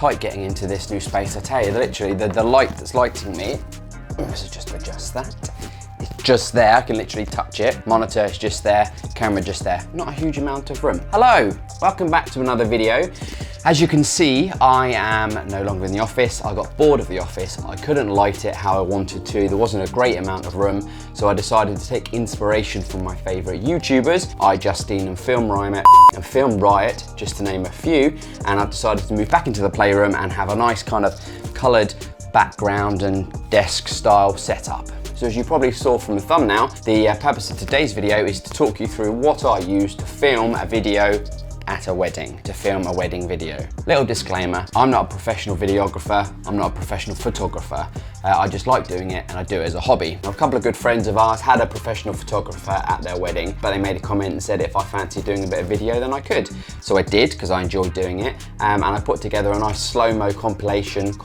tight getting into this new space, I tell you. Literally, the light that's lighting me, so just adjust that. It's just there, I can literally touch it. Monitor is just there, camera just there. Not a huge amount of room. Hello, welcome back to another video. As you can see, I am no longer in the office. I got bored of the office. I couldn't light it how I wanted to. There wasn't a great amount of room. So I decided to take inspiration from my favorite YouTubers, iJustine and Film Riot, just to name a few. And I've decided to move back into the playroom and have a nice kind of colored background and desk style setup. So as you probably saw from the thumbnail, the purpose of today's video is to talk you through what I use to film a video at a wedding, to film a wedding video. Little disclaimer, I'm not a professional videographer, I'm not a professional photographer. I just like doing it and I do it as a hobby. A couple of good friends of ours had a professional photographer at their wedding, but they made a comment and said if I fancy doing a bit of video then I could. So I did, because I enjoyed doing it, and I put together a nice slow-mo compilation of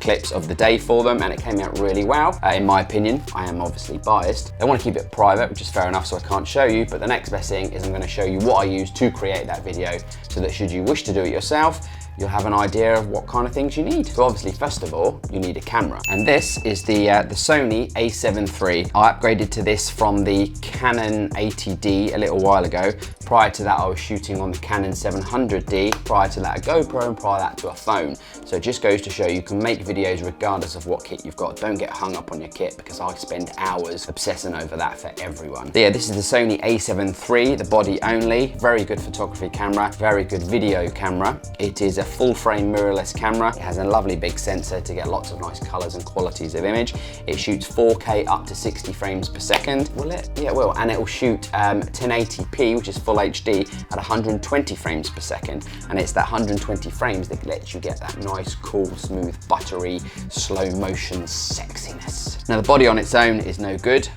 clips of the day for them, and it came out really well, in my opinion. I am obviously biased. They want to keep it private, which is fair enough, so I can't show you, but the next best thing is I'm going to show you what I use to create that video, so that should you wish to do it yourself, you'll have an idea of what kind of things you need. So obviously, first of all, you need a camera. And this is the Sony A7iii. I upgraded to this from the Canon 80D a little while ago. Prior to that, I was shooting on the Canon 700D. Prior to that, a GoPro, and prior to that, to a phone. So it just goes to show you can make videos regardless of what kit you've got. Don't get hung up on your kit, because I spend hours obsessing over that for everyone. So yeah, this is the Sony A7iii, the body only. Very good photography camera, very good video camera. It is a full frame mirrorless camera. It has a lovely big sensor to get lots of nice colors and qualities of image. It shoots 4K up to 60 frames per second. Will it? Yeah, it will. And it will shoot 1080p, which is full HD, at 120 frames per second. And it's that 120 frames that lets you get that nice, cool, smooth, buttery, slow motion sexiness. Now the body on its own is no good.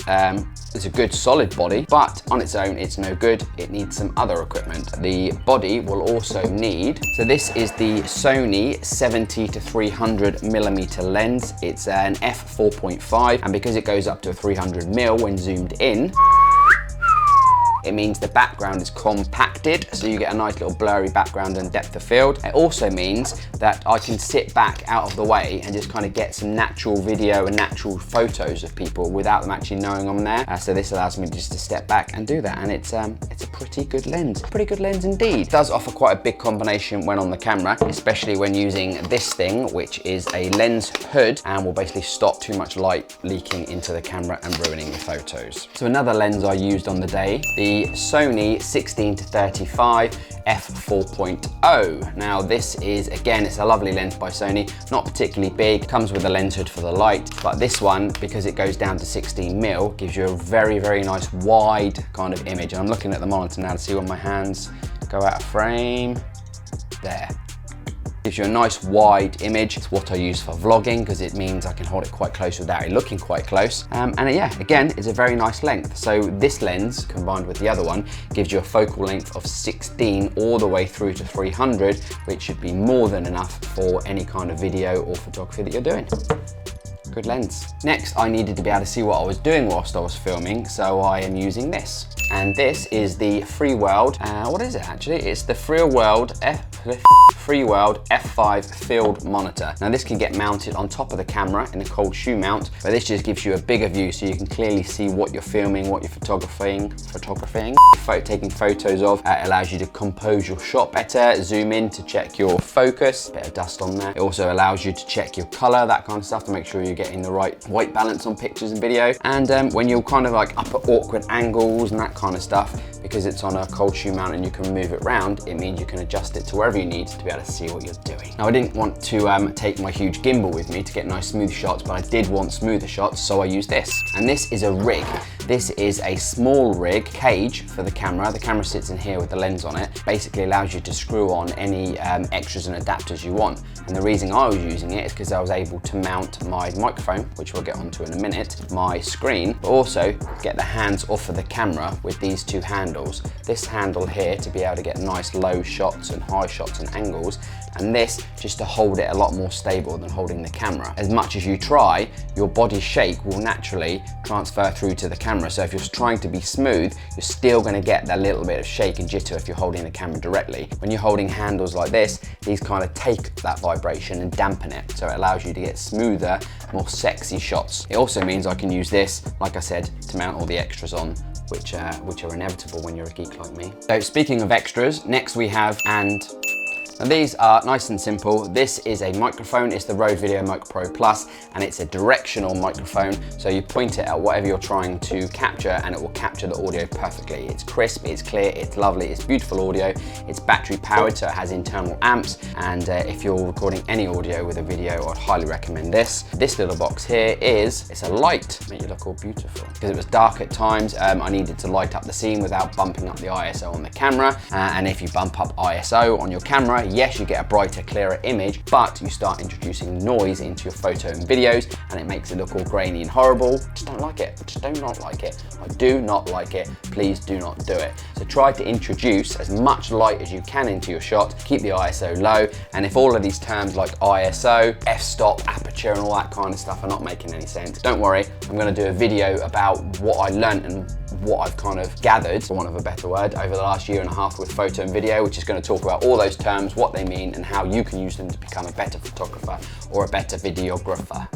It's a good solid body, but on its own it's no good. It needs some other equipment. The body will also need, so this is the Sony 70 to 300mm lens. It's an f4.5, and because it goes up to 300mm when zoomed in, it means the background is compacted, so you get a nice little blurry background and depth of field. It also means that I can sit back out of the way and just kind of get some natural video and natural photos of people without them actually knowing I'm there. So this allows me just to step back and do that, and it's a pretty good lens. Pretty good lens indeed. It does offer quite a big combination when on the camera, especially when using this thing, which is a lens hood, and will basically stop too much light leaking into the camera and ruining your photos. So another lens I used on the day, the Sony 16 to 35 f4.0. Now this is, again, it's a lovely lens by Sony, not particularly big, comes with a lens hood for the light, but this one, because it goes down to 16mm, gives you a very, very nice wide kind of image. And I'm looking at the monitor now to see when my hands go out of frame. There. Gives you a nice wide image. It's what I use for vlogging, because it means I can hold it quite close without it looking quite close. And yeah, again, it's a very nice length. So this lens, combined with the other one, gives you a focal length of 16 all the way through to 300, which should be more than enough for any kind of video or photography that you're doing. Good lens. Next, I needed to be able to see what I was doing whilst I was filming, so I am using this. And this is the Freeworld, what is it actually? It's the Freeworld F5 field monitor. Now this can get mounted on top of the camera in a cold shoe mount, but this just gives you a bigger view so you can clearly see what you're filming, what you're photographing, taking photos of. It allows you to compose your shot better, zoom in to check your focus, bit of dust on there. It also allows you to check your color, that kind of stuff, to make sure you're getting the right white balance on pictures and video. And when you're kind of like up at awkward angles and that kind of stuff, because it's on a cold shoe mount and you can move it around, it means you can adjust it to wherever you need to be able to see what you're doing. Now I didn't want to take my huge gimbal with me to get nice smooth shots, but I did want smoother shots, so I used this. And this is a rig. This is a small rig cage for the camera. The camera sits in here with the lens on it. Basically allows you to screw on any extras and adapters you want. And the reason I was using it is because I was able to mount my microphone, which we'll get onto in a minute, my screen, but also get the hands off of the camera with these two handles. This handle here to be able to get nice low shots and high shots and angles, angles, and this just to hold it a lot more stable than holding the camera. As much as you try, your body shake will naturally transfer through to the camera. So if you're trying to be smooth, you're still going to get that little bit of shake and jitter if you're holding the camera directly. When you're holding handles like this, these kind of take that vibration and dampen it, so it allows you to get smoother, more sexy shots. It also means I can use this, like I said, to mount all the extras on, which are inevitable when you're a geek like me. So speaking of extras, next we have Now these are nice and simple. This is a microphone, it's the Rode Video Mic Pro Plus, and it's a directional microphone. So you point it at whatever you're trying to capture and it will capture the audio perfectly. It's crisp, it's clear, it's lovely, it's beautiful audio. It's battery powered, so it has internal amps. And if you're recording any audio with a video, I'd highly recommend this. This little box here it's a light, make you look all beautiful. Because it was dark at times, I needed to light up the scene without bumping up the ISO on the camera. And if you bump up ISO on your camera, yes, you get a brighter, clearer image, but you start introducing noise into your photo and videos, and it makes it look all grainy and horrible. Just don't like it. Just do not like it. I do not like it. Please do not do it. So try to introduce as much light as you can into your shot. Keep the ISO low, and if all of these terms like ISO, f-stop, aperture, and all that kind of stuff are not making any sense, don't worry. I'm going to do a video about what I learned and what I've kind of gathered, for want of a better word, over the last 1.5 years with photo and video, which is going to talk about all those terms, what they mean, and how you can use them to become a better photographer or a better videographer.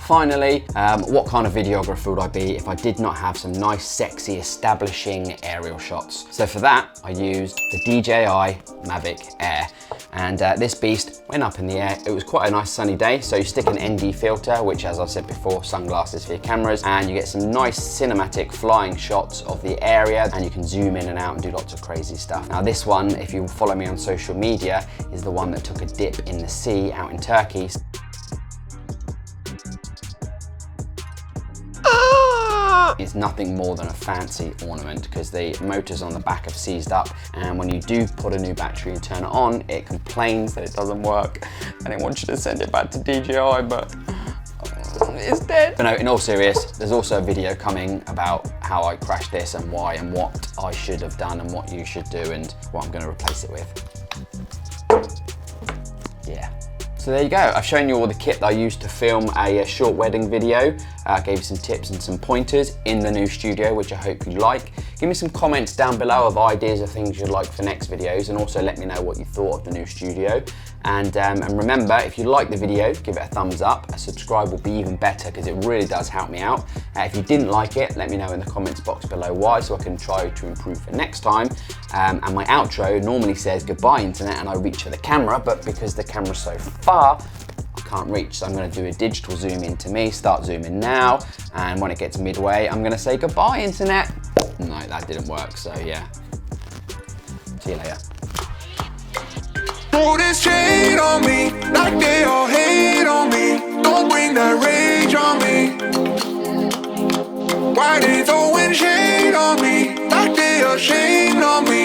Finally, what kind of videographer would I be if I did not have some nice, sexy, establishing aerial shots? So for that, I used the DJI Mavic Air. And this beast went up in the air. It was quite a nice sunny day, so you stick an ND filter, which, as I've said before, sunglasses for your cameras, and you get some nice cinematic flying shots of the area, and you can zoom in and out and do lots of crazy stuff. Now this one, if you follow me on social media, is the one that took a dip in the sea out in Turkey. It's nothing more than a fancy ornament because the motors on the back have seized up, and when you do put a new battery and turn it on, it complains that it doesn't work and it wants you to send it back to DJI, but it's dead. But no, in all seriousness, there's also a video coming about how I crashed this and why and what I should have done and what you should do and what I'm going to replace it with. Yeah. So there you go, I've shown you all the kit that I used to film a short wedding video. Gave you some tips and some pointers in the new studio, which I hope you like. Give me some comments down below of ideas of things you'd like for next videos, and also let me know what you thought of the new studio. And remember, if you like the video, give it a thumbs up. A subscribe will be even better because it really does help me out. If you didn't like it, let me know in the comments box below why, so I can try to improve for next time. And my outro normally says goodbye internet, and I reach for the camera, but because the camera's so far, I can't reach, so I'm going to do a digital zoom in to me, start zooming now, and when it gets midway, I'm going to say goodbye internet. No, that didn't work, so yeah. See you later. Throw this shade on me, like they all hate on me. Don't bring that rage on me. Why they throwing shade on me, like they ashamed on me?